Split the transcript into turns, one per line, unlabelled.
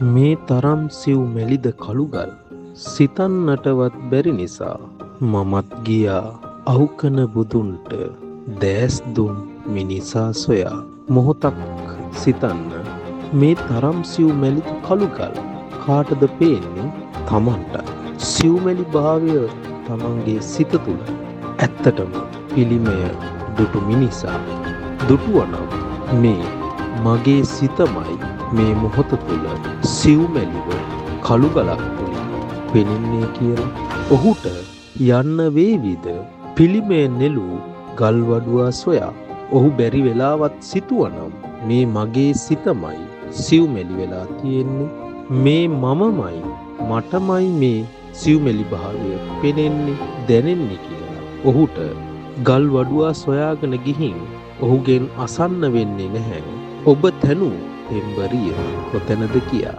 මේ තරම් සිව් මැලිද කළුගල් සිතන්නටවත් බැරි නිසා මමත් ගියා අහුකන බුදුන්ට දෑස් දුන් මිනිසා සොයා. මොහොතක් සිතන්න මේ තරම් සිව් මැලිද කළුගල් කාටද පේන්නේ? තමන්ට. සිව්මැලි භාවය තමන්ගේ සිත තුළ ඇත්තටම පිළිමය දුටු මිනිසා දුටුවනම් මේ මගේ සිතමයි මේ මොහොත තුළ සිව්මැලිව කළුගලක් තුළින් පෙනෙන්නේ කියලා ඔහුට යන්න වේවිද පිළිමය නෙළූ ගල්වඩුවා සොයා. ඔහු බැරි වෙලාවත් සිතුවනම් මේ මගේ සිතමයි සිව්මැලි වෙලා තියෙන්නේ, මේ මමමයි මටමයි මේ සිව්මැලි භාවය පෙනෙන්නේ දැනෙන්නේ කියලා ඔහුට ගල්වඩුවා සොයාගෙන ගිහින් ඔහුගෙන් අසන්න වෙන්නේ නැහැ ඔබ තැනූ පෙම්බරිය කොතැනද කියා.